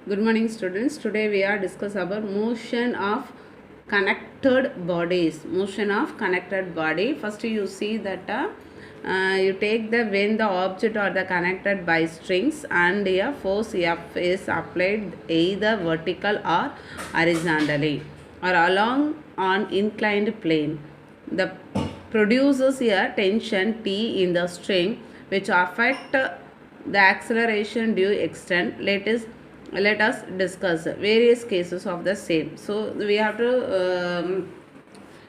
Good morning, students. Today we are discuss about motion of connected bodies. Motion of connected body. First, you see that you take the when the object or the connected by strings and a force F is applied either vertical or horizontally or along an inclined plane. The produces a tension T in the string which affect the acceleration due extent. Let us discuss various cases of the same. So we have to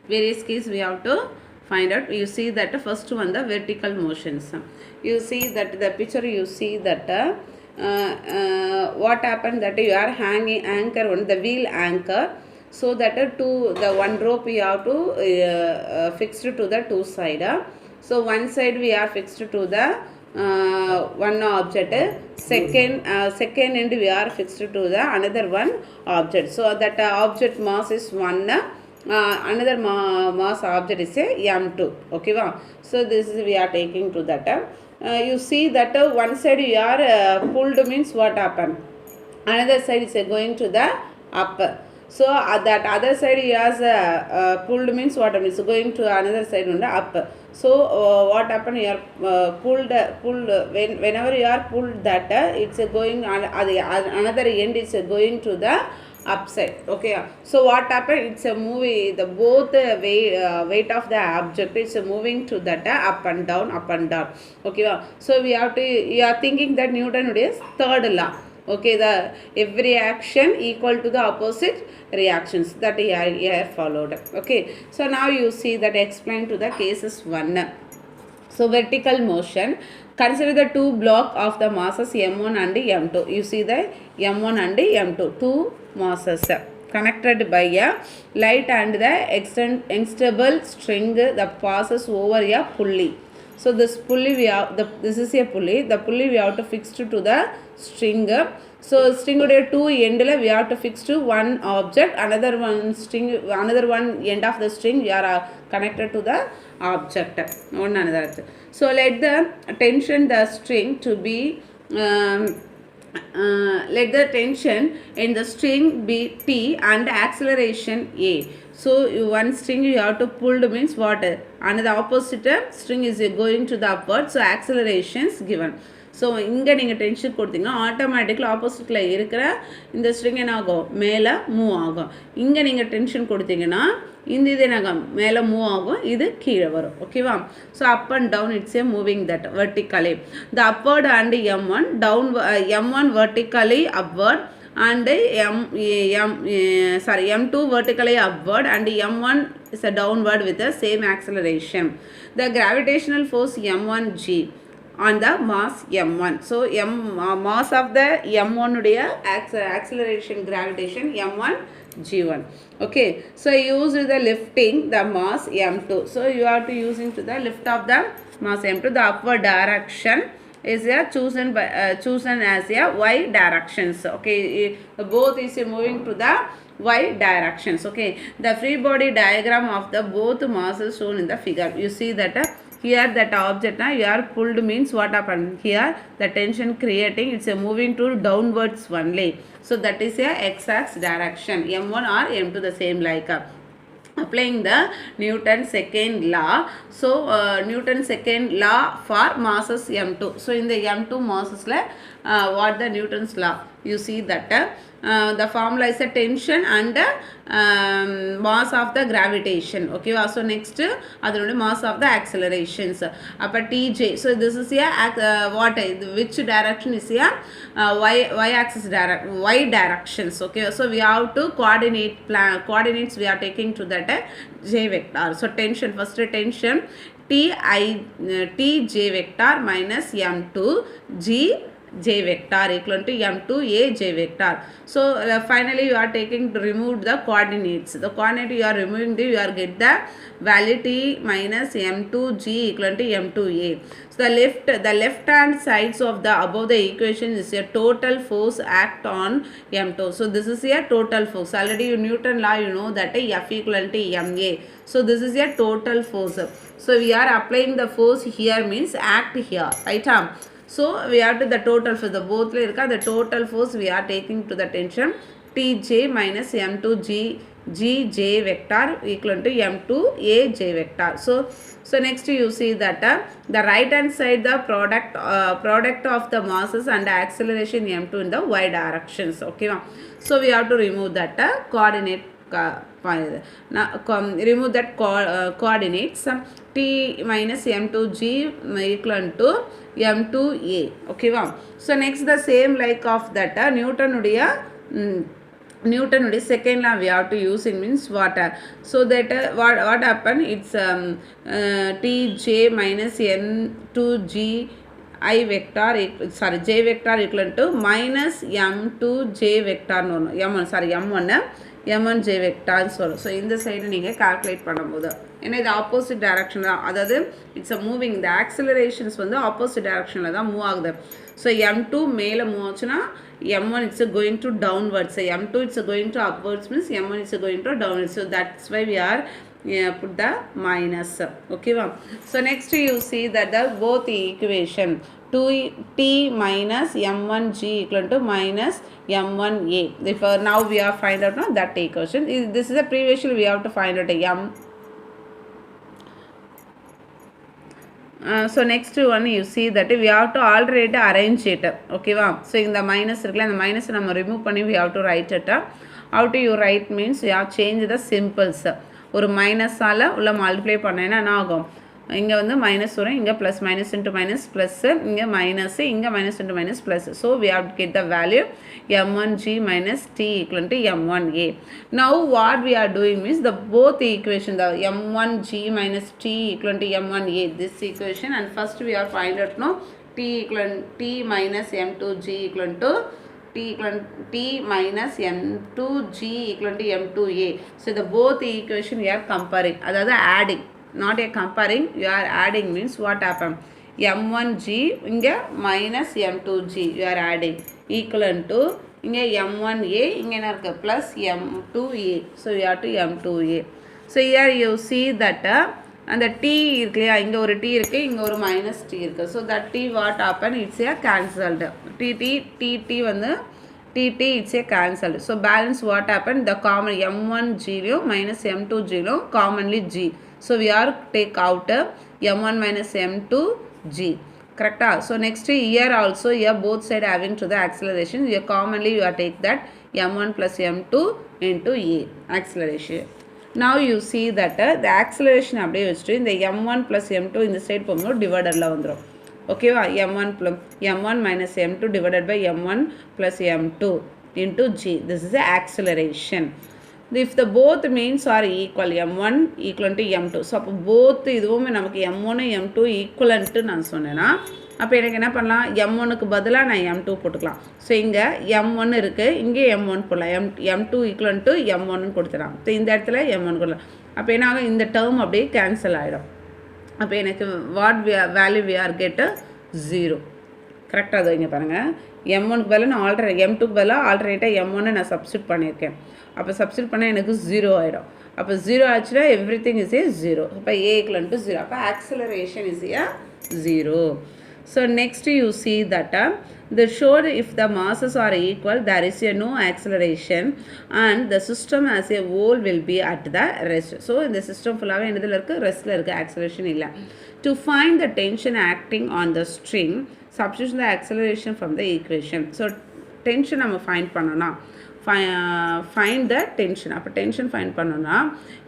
various cases we have to find out. You see that first one, the vertical motions. You see that the picture, you see that what happened, that you are hanging anchor on the wheel anchor, so that to the one rope we have to fixed to the two side. So one side we are fixed to the one object, second end we are fixed to the another one object. So that object mass is 1, another mass object is a m2. Okay va? So this is we are taking to that. You see that one side you are pulled means what happened, another side is going to the up. So that other side he has pulled means what happens, going to another side on the up. So what happened, you are pulled whenever you are pulled that it's going another end is going to the upside. Okay, so what happened, it's a movie, the both weight of the object is moving to that up and down, up and down. Okay, so we have to, you are thinking that Newton is third law. Okay, the every action equal to the opposite reactions, that here followed. Okay, so now you see that explain to the cases 1. So vertical motion, consider the two block of the masses m1 and m2. You see the m1 and m2, two masses connected by a light and the extendable string that passes over a pulley. So this pulley we have, this is a pulley. The pulley we have to fix to the string. So string ude two end we have to fix to one object. Another one end of the string we are connected to the object. One another. So let the tension the string to be. Let the tension in the string be T and acceleration A. So one string you have to pull means what? Another opposite string is going to the upward. So acceleration is given. So இங்கே நீங்கள் tension கொடுத்தீங்கன்னா automatically ஆப்போசிட்டில் இருக்கிற இந்த string என்ன ஆகும், மேலே move ஆகும். இங்கே நீங்கள் டென்ஷன் கொடுத்தீங்கன்னா இந்த இது என்ன மேலே மூவ் ஆகும், இது கீழே வரும். ஓகேவா? So up and down it's a moving that vertically. The upward and m1 down, m1 vertically upward and m2 vertically upward and m1 is a downward with the same acceleration. The gravitational force m1g on the mass m1. So mass of the m1 உடைய acceleration gravitation m1 g1. Okay, so use the lifting the mass m2. So you are to using to the lift of the mass m2. The upward direction is chosen as a y directions. Okay, both is moving to the y directions. Okay, the free body diagram of the both masses shown in the figure. You see that here that object you are pulled means what happened, here the tension creating, it's a moving to downwards only. So that is a x-axis direction, m1 or m2 the same like applying the Newton's second law. So Newton's second law for masses m2. So in the m2 masses what the Newton's law, you see that the formula is a tension and mass of the gravitation. Okay, so next adanoda mass of the accelerations appa tj. So this is a what which direction is a y axis y directions. Okay, so we have to coordinates we are taking to that j vector. So tension, first tension t j vector minus m2 g j vector equal to m2 a j vector. So finally you are taking to remove the coordinates. The coordinate you are removing, you are get the value t minus m2 g equal to m2 a. So the left hand sides of the above the equation is a total force act on m2. So this is a total force. Already you Newton law you know that F equal to ma. So this is a total force. So we are applying the force here means act here, right? So we have to the total force, the both the total force we are taking to the tension Tj minus m2g gj vector equal to m2aj vector. So next you see that the right hand side the product of the masses and the acceleration m2 in the y directions. Okay, so we have to remove that coordinate. Now remove that coordinates. T minus m2g equal to m2a. Okay, so next the same like of that Newton second law we have to use it means water. So that what happen, it's Tj minus n2g I vector j vector equal to minus m2j vector m1j vector. So in the side நீங்கள் calculate பண்ணும்போது ஏன்னா இது opposite direction தான், அதாவது it's a moving, இந்த ஆக்சிலரேஷன்ஸ் வந்து opposite டைரக்ஷனில் தான் மூவ் ஆகுது. ஸோ m2 மேலே மூவ் ஆச்சுன்னா m1 it's going to downwards, so m2 it's going to upwards means m1 is going to downwards. So that's why we are put the minus. Okay, so next you see that the both equation 2t minus m1g equal to minus m1a. If now we are find out that equation. This is a previously we have to find out so next one you see that we have to already arrange it. Okay, so in the minus the minus நம்ம remove பண்ணி we have to write it. How do you write means you have change the symbols. ஒரு minus ஆல உள்ள multiply பண்ணேன்னா என்ன ஆகும், இங்கே வந்து மைனஸ் வரும், இங்கே plus minus into minus plus, இங்கே மைனஸ், இங்கே minus into minus plus. So we have to get the value m1g minus t equal to m1a. Now what we are doing means the both equation, the m1g minus t equal to m1a, this equation, and first we are find out t minus m2g equal to t minus m2g equal to m2a. So the both equation we are comparing, அதாவது adding, not a comparing, you are adding means what happen, m1g இங்கே minus m2g you are adding equal to இங்கே m1a இங்கே என்ன இருக்கு plus m2a. So you have to m2a. So here you see that அந்த t இருக்கு இல்லையா, இங்கே ஒரு t இருக்குது, இங்கே ஒரு மைனஸ் t இருக்குது. So that t what happen it's A cancelled, tt வந்து tt it's a cancelled. So balance what happened, the common m1g minus m2g commonly g. So we are take out m1 minus m2g. Correct? So next here also here both side having to the acceleration, here commonly you are take that m1 plus m2 into a acceleration. Now you see that the acceleration அப்படியே வச்சுட்டு இந்த m1 plus m2 இந்த side போகும்போது டிவைடரில் வந்துடும். ஓகேவா, m1 minus m2 divided by m1 plus m2 into g. This is the acceleration. If the both means are equal, m1 equal to m2, so both இதுவுமே நமக்கு m1 m2 equivalent நான் சொன்னேன்னா அப்போ எனக்கு என்ன பண்ணலாம், m1க்கு பதிலாக நான் m2 போட்டுக்கலாம். ஸோ இங்கே m1 இருக்குது, இங்கே m1 போடலாம், m2 equal to m1 கொடுத்துடலாம். ஸோ இந்த இடத்துல m1 கொடுக்கலாம். அப்போ என்ன ஆகும், இந்த டேர்ம் அப்படியே கேன்சல் ஆகிடும். அப்போ எனக்கு what value we are get 0. கரெக்டாக அது இங்கே பாருங்கள், m1க்கு பதிலாக நான் m2க்கு பதிலாக ஆல்டர்னேட்டாக m1 நான் சப்ஸ்டியூட் பண்ணியிருக்கேன். அப்போ சப்ஸ்டியூட் பண்ணால் எனக்கு 0 ஆகிடும். அப்போ 0 ஆச்சுன்னா எவ்ரி திங் இஸ் ஏ 0. அப்போ a equal to 0. அப்போ acceleration is a 0. So next you see that the showed if the masses are equal there is a no acceleration and the system as a whole will be at the rest. So in the system full-ஆவே என்னதில் இருக்குது, ரெஸ்ட்டில் இருக்குது, acceleration இல்லை. To find the tension acting on the string, substitute the acceleration from the equation. So tension நம்ம find பண்ணோன்னா find the tension. அப்போ tension find பண்ணோன்னா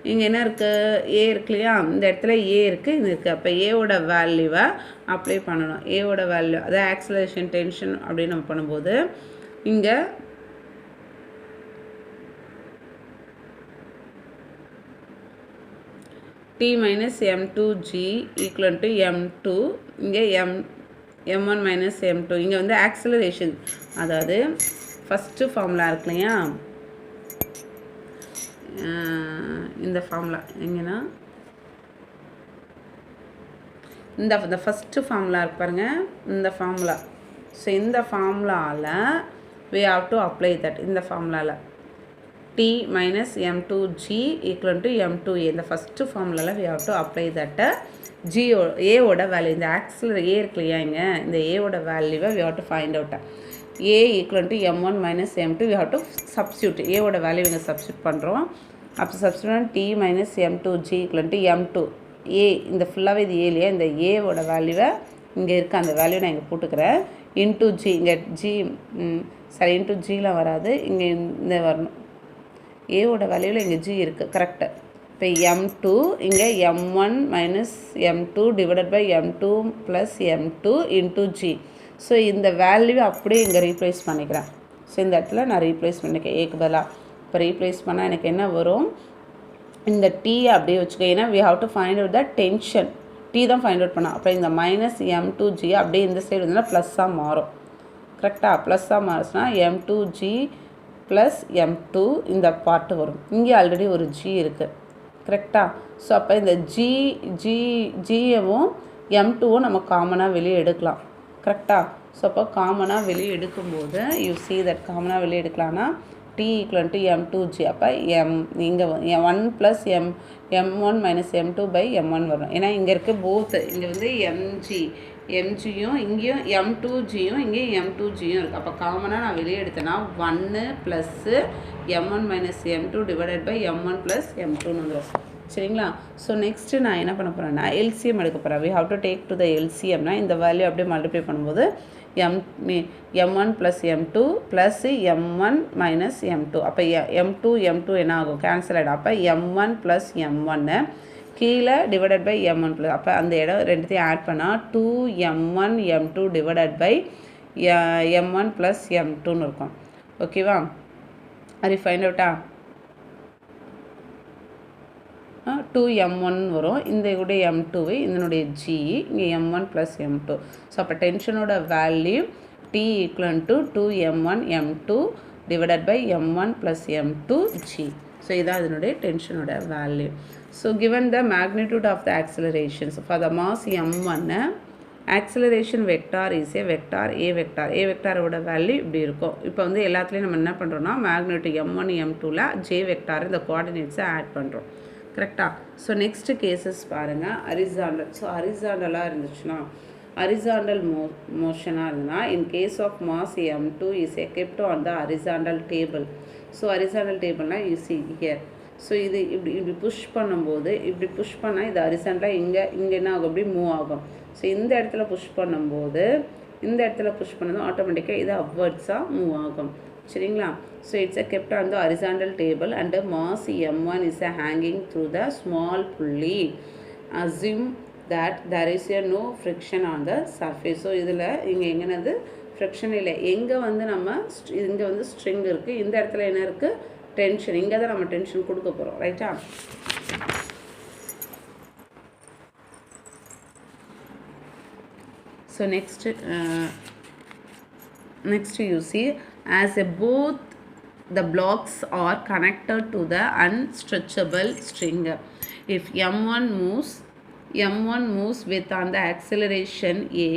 இங்கே என்ன இருக்குது, a இருக்கு இல்லையா, இந்த இடத்துல a இருக்குது, இது இருக்குது. அப்போ ஏவோட வேல்யூவை அப்ளை பண்ணணும். ஏவோட வேல்யூ அதாவது ஆக்சிலரேஷன் டென்ஷன் அப்படின்னு நம்ம பண்ணும்போது இங்கே t minus m2g equal to m2, இங்கே m1 minus m2, இங்கே வந்து ஆக்சிலரேஷன், அதாவது ஃபஸ்ட்டு ஃபார்முலா இருக்கு இல்லையா, இந்த ஃபார்முலா எங்கன்னா இந்த ஃபஸ்ட்டு ஃபார்முலா இருக்கு பாருங்கள், இந்த ஃபார்முலா. ஸோ இந்த ஃபார்முலாவில் we have to apply that. இந்த ஃபார்முலாவில் t minus m2g equal to m2a, இந்த ஃபஸ்ட்டு ஃபார்முலாவில் we have to apply that ஏவோட வேல்யூ, இந்த ஆக்சிலர் ஏ இருக்கு இல்லையா, இங்கே இந்த ஏவோட வேல்யூவை we have to find out. A equal to m1 minus m2 we have to substitute. ஏவோட வேல்யூ இங்கே சப்ஸ்டியூட் பண்ணுறோம். அப்போ substitute t minus m2g equal to m2. ஏ இந்த ஃபுல்லாகவே இது ஏ இல்லையா, இந்த ஏவோட வேல்யூவை இங்கே இருக்க அந்த வேல்யூ நான் இங்கே போட்டுக்கிறேன். இன்டூ ஜி, இங்கே ஜி சரி இன்டூ ஜிலாம் வராது, இங்கே இந்த வரணும். ஏவோட வேல்யூவில் இங்கே ஜி இருக்குது, கரெக்டு. இப்போ m2 இங்கே m1 minus m2 divided by m2 plus m2 into G. So இந்த வேல்யூவை அப்படியே இங்கே ரீப்ளேஸ் பண்ணிக்கிறேன். ஸோ இந்த இடத்துல நான் ரீப்ளேஸ் பண்ணிக்கிறேன் ஏக்கு பதிலாக. இப்போ ரீப்ளேஸ் பண்ணால் எனக்கு என்ன வரும், இந்த டீ அப்படியே வச்சுக்கோ. ஏன்னா we have to find out the tension. Tea தான் ஃபைண்ட் அவுட் பண்ணோம். அப்புறம் இந்த மைனஸ் m2g அப்படியே இந்த சைடு வந்தோன்னா ப்ளஸ்ஸாக மாறும். கரெக்டாக ப்ளஸ்ஸாக மாறுச்சுன்னா m2g ப்ளஸ் m2 இந்த பார்ட்டு வரும். இங்கே ஆல்ரெடி ஒரு ஜி இருக்குது, கரெக்டாக. ஸோ அப்போ இந்த ஜியவும் m2வும் நம்ம காமனாக வெளியே எடுக்கலாம், கரெக்டாக. ஸோ அப்போ காமனாக வெளியே எடுக்கும்போது யூ சி தட் காமனாக வெளியே எடுக்கலான்னா t equal to m2g. அப்போ இங்கே 1 plus m1 minus m2 by m1 வரும். ஏன்னா இங்கே இருக்க போத்து, இங்கே வந்து mgயும் இங்கேயும் m2gயும் இங்கேயும் m2gயும் இருக்குது. அப்போ காமனாக நான் வெளியே எடுத்தேன்னா 1 plus m1 minus m2 divided by m1 plus m2ன்னு வந்துடும். சரிங்களா. ஸோ நெக்ஸ்ட்டு நான் என்ன பண்ண போகிறேன்னா எல்சிஎம் எடுக்க போகிறேன். we have to take to the LCMனா இந்த வேல்யூ அப்படியே மல்டிப்ளை பண்ணும்போது m1 plus m2 plus m1 minus m2. அப்போ m2 என்ன ஆகும், கேன்சல் ஆகிடும். அப்போ m1 ப்ளஸ் m1 கீழே டிவைடட் பை m1 ப்ளஸ், அப்போ அந்த இடம் ரெண்டுத்தையும் ஆட் பண்ணால் 2m1 m2 divided by m1 plus m2ன்னு இருக்கும். ஓகேவா, அது ஃபைண்ட் அவுட்டா 2m1 வரும். இந்த கூட m2 இதனுடைய g இங்கே m1 ப்ளஸ் m2. ஸோ அப்போ டென்ஷனோட value t equal to 2m1 m2 divided by m1 plus m2 g. So இதான் இதனுடைய டென்ஷனோட value. So given the magnitude of the accelerations for the mass m1 acceleration vector is a vector a vector. A வெக்டாரோட value இப்படி இருக்கும். இப்போ வந்து எல்லாத்துலேயும் நம்ம என்ன பண்ணுறோம்னா மேக்னிடியூட் m1 m2ல ஜே வெக்டார் இந்த கோஆர்டினேட்ஸை ஆட் பண்ணுறோம், கரெக்டாக. ஸோ நெக்ஸ்ட்டு கேசஸ் பாருங்கள், ஹரிசாண்டல். ஸோ ஹரிசாண்டலாக இருந்துச்சுன்னா ஹரிசாண்டல் மோஷனாக இருந்ததுன்னா in case of mass m2 is kept on the horizontal table. So horizontal டேபிள்னால் யூ சி ஹியர். ஸோ இது இப்படி புஷ் பண்ணும்போது இப்படி புஷ் பண்ணால் இது ஹரிசாண்டலாக இங்கே என்ன ஆகும், அப்படி மூவ் ஆகும். ஸோ இந்த இடத்துல புஷ் பண்ணும்போது இந்த இடத்துல புஷ் பண்ணதும் ஆட்டோமேட்டிக்காக இது அப்வர்ட்ஸாக மூவ் ஆகும், சரிங்களா. So it's kept on the horizontal table and the mass m1 is hanging through the small pulley. Assume that there is no friction on the surface. So இதில் இங்கே எங்கேனது ஃப்ரிக்ஷன் இல்லை. எங்கே வந்து நம்ம இங்கே வந்து ஸ்ட்ரிங் இருக்குது, இந்த இடத்துல என்ன இருக்குது, டென்ஷன். இங்கே தான் நம்ம டென்ஷன் கொடுக்க போகிறோம், ரைட்டா. So next you see as a both the blocks are connected to the unstretchable string. If m1 moves with on the acceleration a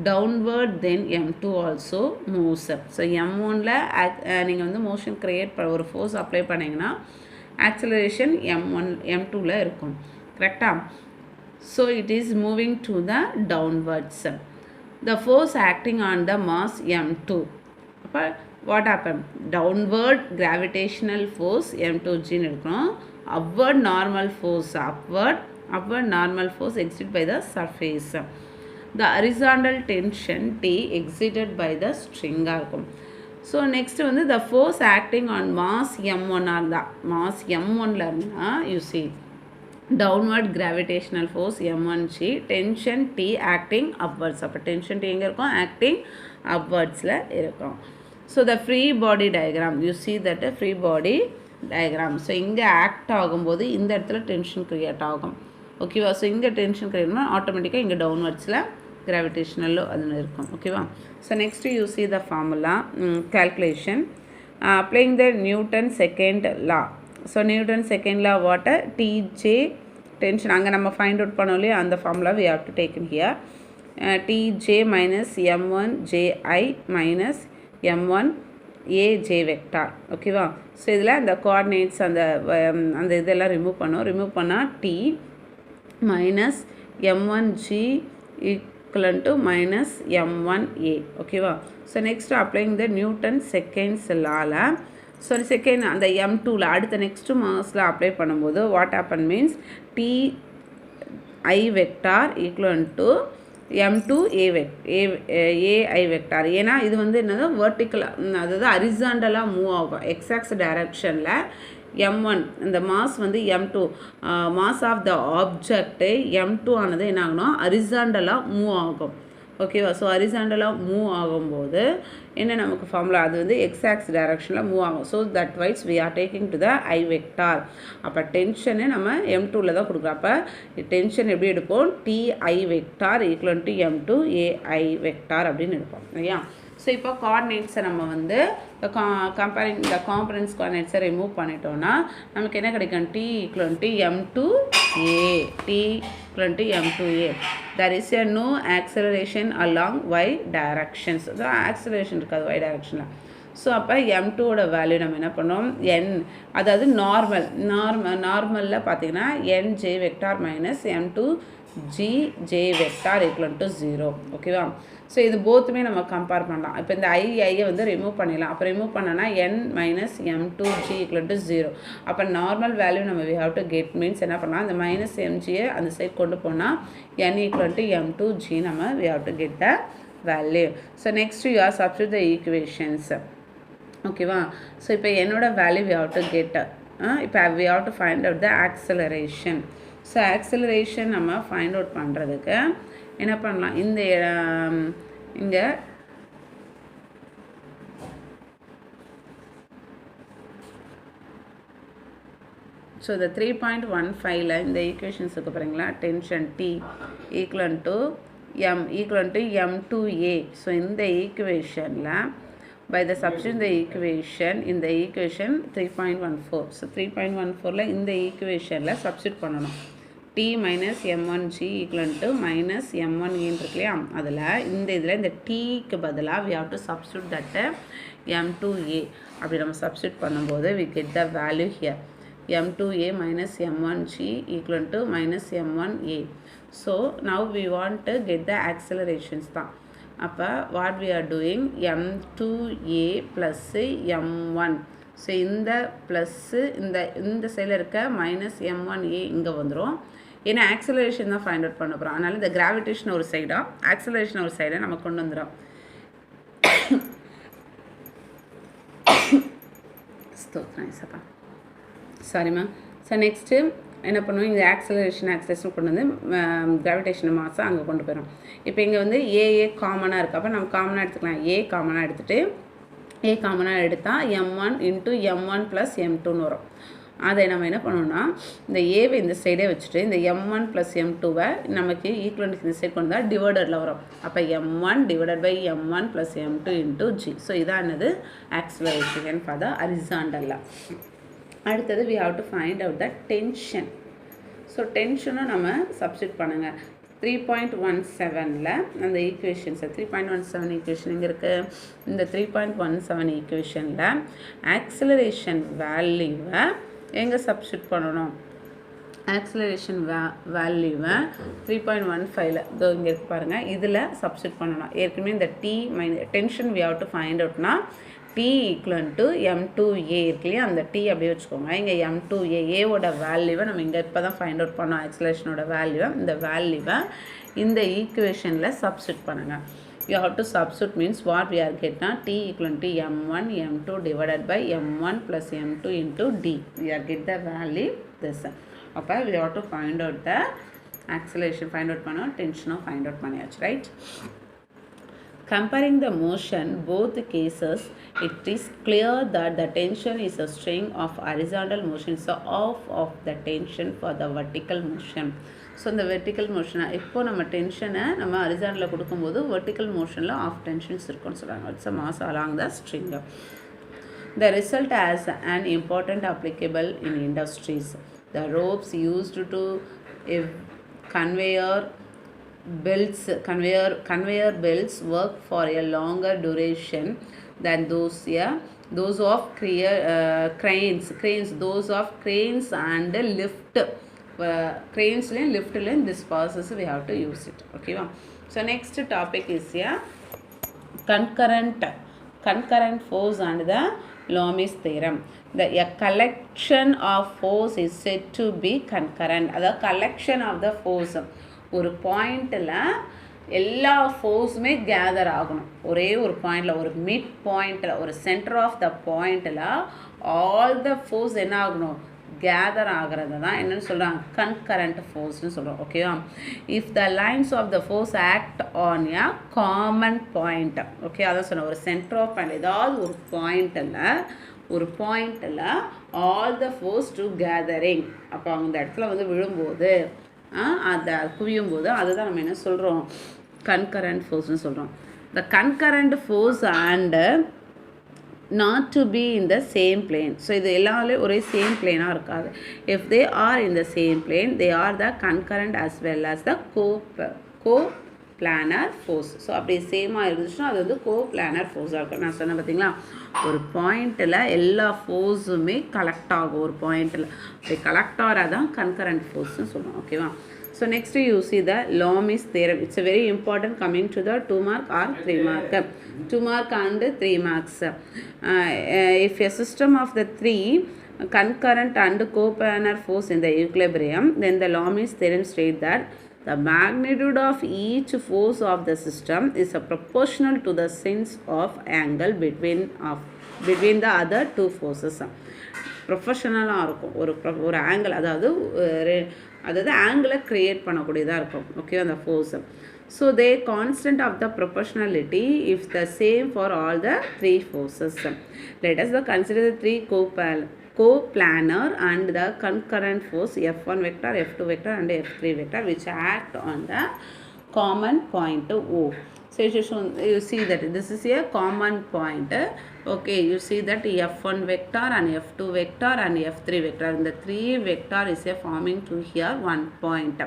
downward, then m2 also moves. So m1ல நீங்கள் வந்து motion create ஒரு force apply பண்ணிங்கன்னா acceleration m2ல இருக்கும், கரெக்டாக. So it is moving to the downwards. The force acting on the mass m2. What happened? Downward gravitational force m2g எடுக்கணும். Upward normal force exerted by the surface. The horizontal tension T exerted by the string இருக்கும். So next வந்து the force acting on mass m1 இருந்தா, mass m1ல இருந்தா you see downward gravitational force m1g, tension T acting upwards. அப்போ tension T எங்கே இருக்கும், acting upwardsல இருக்கும். So the free body diagram, you see that a free body diagram. So இங்கே act ஆகும்போது இந்த இடத்துல டென்ஷன் க்ரியேட் ஆகும், ஓகேவா. ஸோ இங்கே டென்ஷன் க்ரியேட் பண்ணால் ஆட்டோமேட்டிக்காக இங்கே டவுன்வர்ட்ஸில் கிராவிடேஷனலோ அது இருக்கும், ஓகேவா. So next you see the formula calculation applying the Newton second law. So Newton second law வாட்டை TJ டென்ஷன் அங்கே நம்ம ஃபைண்ட் அவுட் பண்ணோம் இல்லையா, அந்த formula we have to take in here. TJ minus m1ji minus m1aj vector, ஓகேவா. So இதில் அந்த coordinates அந்த இதெல்லாம் ரிமூவ் பண்ணால் T minus m1g equivalent to minus m1a. ஓகேவா? So next applying the Newton seconds லால செகண்ட் அந்த m2ல அடுத்த நெக்ஸ்ட் மாஸில் அப்ளை பண்ணும்போது what happen means T I vector equivalent to m2 ai vector. ஏன்னா இது வந்து என்னது வெர்டிக்கல், அதாவது ஹரிசாண்டலாக மூவ் ஆகும் எக்ஸ் ஆக்சிஸ் டைரக்ஷனில். m1 இந்த மாஸ் வந்து m2 mass of the object m2 ஆனது என்ன ஆகணும், ஹரிசாண்டலாக மூவ் ஆகும். ஓகேவா? ஸோ ஹரிசாண்டலாக மூவ் ஆகும்போது என்ன நமக்கு ஃபார்முலா, அது வந்து எக்ஸ் ஆக்சிஸ் டைரக்ஷனில் மூவ் ஆகும். So that wise we are taking to the I vector. அப்போ டென்ஷனு நம்ம m2ல தான் கொடுக்குறோம். அப்போ டென்ஷன் எப்படி எடுப்போம், TI vector equal to m2 AI vector அப்படின்னு எடுப்போம். இல்லையா? ஸோ இப்போ கோஆர்டினேட்ஸை நம்ம வந்து கம்பேரிங் இந்த காம்பனன்ட்ஸ் கோஆர்டினேட்ஸை ரிமூவ் பண்ணிட்டோம்னா நமக்கு என்ன கிடைக்கும், T equal to m2a. T equal to m2a. There is a no acceleration along y directions. So acceleration இருக்காது y டைரக்ஷனில். ஸோ அப்போ m2ஓட வேல்யூ நம்ம என்ன பண்ணோம், n, அதாவது நார்மலில் பார்த்தீங்கன்னா nj vector minus m2g vector equal to 0. ஓகேவா? ஸோ இது போத்துமே நம்ம கம்பேர் பண்ணலாம். இப்போ இந்த ஐயை வந்து ரிமூவ் பண்ணிடலாம். அப்போ ரிமூவ் பண்ணோன்னா n minus m2g equal to 0. அப்போ நார்மல் வேல்யூ நம்ம we have to get means என்ன பண்ணலாம், இந்த மைனஸ் mgயை அந்த சைட் கொண்டு போனால் n ஈக்குவல் டு m2g நம்ம we have to get the value. So next you are substitute the equations. ஓகேவா? ஸோ இப்போ என்னோட value we have to get, இப்போ we have to find out the acceleration. So acceleration நம்ம find out பண்ணுறதுக்கு என்ன பண்ணலாம், இந்த இங்கே ஸோ இந்த 3.15ல் இந்த ஈக்குவேஷன்ஸுக்கு பாருங்களா, tension T equal to m2a. So இந்த ஈக்குவேஷனில் by the substitute the equation in the equation 3.14. So 3.14ல் இந்த ஈக்குவேஷனில் சப்ஸ்டியூட் பண்ணணும். T minus m1g equal to minus m1a இருக்கு இல்லையா, அதில் இந்த இதில் இந்த Tக்கு பதிலாக we have to substitute that m2a. அப்படி நம்ம சப்ஸ்டியூட் பண்ணும்போது we get the value here m2a minus m1g equal to minus m1a. So now we want to get the accelerations தான். அப்போ what we are doing, m2a plus m1. So இந்த plus இந்த சைடில் இருக்க minus m1a இங்கே வந்துடும். ஏன்னா acceleration தான் ஃபைண்ட் அவுட் பண்ண போகிறோம். அதனால் இந்த கிராவிடேஷன் ஒரு சைடாக ஆக்சலரேஷன் ஒரு சைடாக நம்ம கொண்டு வந்துடும். சாரிம்மா. ஸோ நெக்ஸ்ட்டு என்ன பண்ணுவோம், இந்த ஆக்சலரேஷன் கொண்டு வந்து கிராவிடேஷன் மாஸை அங்கே கொண்டு போயிடும். இப்போ இங்கே வந்து ஏஏ காமனாக இருக்குது. அப்போ நம்ம காமனாக எடுத்துக்கலாம். ஏ காமனாக எடுத்துகிட்டு ஏ காமனாக எடுத்தால் m1 இன்ட்டு m1 ப்ளஸ் m2ன்னு வரும். அதை நம்ம என்ன பண்ணோம்னா இந்த ஏவை இந்த சைடே வச்சுட்டு இந்த m1 ப்ளஸ் m2வை நமக்கு ஈக்குவலன்ட் இந்த சைட் கொண்டு தான் டிவைடரில் வரும். அப்போ m1 divided by m1 plus m2 into g. So இதானது ஆக்சலரேஷன் ஃபார் த ஹரிசாண்டலில். அடுத்தது we have to find out the tension. So டென்ஷனும் நம்ம சப்ஸ்டியூட் பண்ணுங்கள். 3.17ல் அந்த ஈக்குவேஷன்ஸை 3.17 ஈக்குவேஷன் இங்கே இருக்குது. இந்த 3.17 ஈக்குவேஷனில் ஆக்சலரேஷன் வேல்யூவை எங்கே சப்ஸ்டியூட் பண்ணணும், ஆக்சலரேஷன் வேல்யூவை 3.15ல் இதோ இங்கே இருக்குது பாருங்கள், இதில் சப்ஸ்டியூட் பண்ணணும். ஏற்கனவே இந்த tension we have to find outனா T equal to m2a இருக்கு இல்லையா, அந்த T அப்படியே வச்சுக்கோங்க. இங்கே m2a ஏவோட வேல்யூவை நம்ம இங்கே இப்போ தான் ஃபைண்ட் அவுட் பண்ணோம். ஆக்சலரேஷனோட வேல்யூவை இந்த வேல்யூவை இந்த ஈக்குவேஷனில் சப்ஸ்டியூட் பண்ணுங்கள். you have to substitute means what we are getting, T equal to m1 m2 divided by m1 plus m2 into d. We are get the value this. அப்போ we have to find out the acceleration find out பண்ணோம், tension find out பண்ணியாச்சு, right? Comparing the motion, both cases, it is clear that the tension is a string of horizontal motion, so half of the tension for the vertical motion. So இந்த vertical மோஷனை இப்போ நம்ம டென்ஷனை நம்ம ஹரிசாண்டலில் கொடுக்கும்போது vertical மோஷனில் of tensions இருக்குன்னு சொல்கிறாங்க. It's a mass along the string. The result has an important applicable in industries. The ropes used to conveyor belts work for a longer duration than those of cranes, those of cranes and lift cranes lift this process we have to use it. Okay, so next topic is concurrent force and the Loomis theorem. A collection of force is said to be concurrent. The collection of the force ஒரு பாயிண்டில் எல்லா ஃபோர்ஸுமே gather ஆகணும். ஒரே ஒரு பாயிண்டில், ஒரு mid பாயிண்டில், ஒரு சென்டர் ஆஃப் த பாயிண்டில் ஆல் த ஃபோர்ஸ் என்ன ஆகணும், கேதர் ஆகிறது தான் என்னென்னு சொல்கிறாங்க, கன்கரண்ட் ஃபோர்ஸ்னு சொல்கிறோம். ஓகேவா? If the lines of the force act on a common point. Okay, அதான் சொன்னேன், ஒரு சென்டர் ஆஃப் பாயிண்ட், ஏதாவது ஒரு பாயிண்டில் all the force to gathering. அப்போ அந்த இடத்துல வந்து விழும்போது அதை குவியும் போது அதுதான் நம்ம என்ன சொல்கிறோம், கன்கரண்ட் ஃபோர்ஸ்னு சொல்கிறோம். The concurrent force and not to be in the same plane. So இது எல்லாமே ஒரே சேம் பிளேனாக இருக்காது. if they are in the same plane they are the concurrent as well as the co-planar force. So அப்படி சேமாக இருந்துச்சுன்னா அது வந்து co-planar ஃபோர்ஸாக இருக்கும். நான் சொன்னேன் பார்த்தீங்களா, ஒரு பாயிண்டில் எல்லா ஃபோர்ஸுமே கலெக்ட் ஆகும். ஒரு பாயிண்டில் அப்படி கலெக்ட் ஆகிறது தான் கன்கரண்ட் ஃபோர்ஸ்னு சொல்லுவோம். ஓகேவா? So next you see the Loomis theorem. It's a very important coming to the 2 mark or 3 mark. 2 mark and 3 marks. If a system of the 3 concurrent and coplanar force in the equilibrium, then the Loomis theorem states that the magnitude of each force of the system is proportional to the sense of angle between the other two forces. ப்ரொஃபஷனலாக இருக்கும். ஒரு angle, அதாவது ஆங்கிளை create பண்ணக்கூடியதாக இருக்கும். Okay, அந்த force. So the constant of the proportionality if the same for all the 3 forces. Let us consider the 3 coplanar and the concurrent force F1 vector, F2 vector and F3 vector which act on the common point O. So you see that this is a common point. Okay, you see that F1 vector and F2 vector and F3 vector, and the 3 vector is a forming to here one point,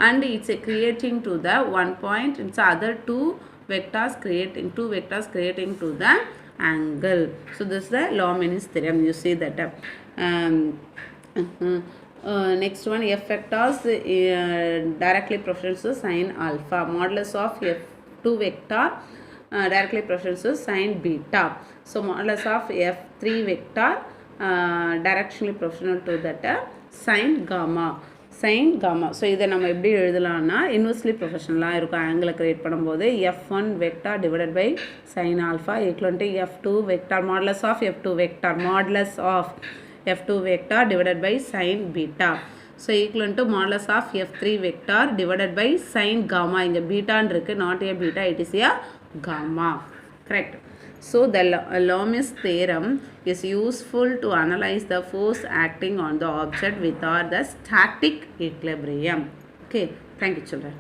and it's a creating to the one point. It's other two vectors creating to the angle. So this is the Loomis theorem. You see that next one, F vectors directly proportional to sin alpha. Modulus of F2 vector directly proportional to sin beta. So modulus of F3 vector directionally proportional to that sin gamma. So இதை நம்ம எப்படி எழுதலாம்னா inversely ப்ரொஃபஷனலாக இருக்கும். ஆங்கிளை create பண்ணும்போது F1 vector divided by sine alpha equal to F2 vector modulus of F2 vector divided by sine beta. So equal to modulus of F3 vector divided by sine gamma. இங்கே பீட்டான் இருக்குது, not a beta, it is a gamma. Correct. So the Loomis theorem is useful to analyze the force acting on the object without the static equilibrium. Okay, thank you children.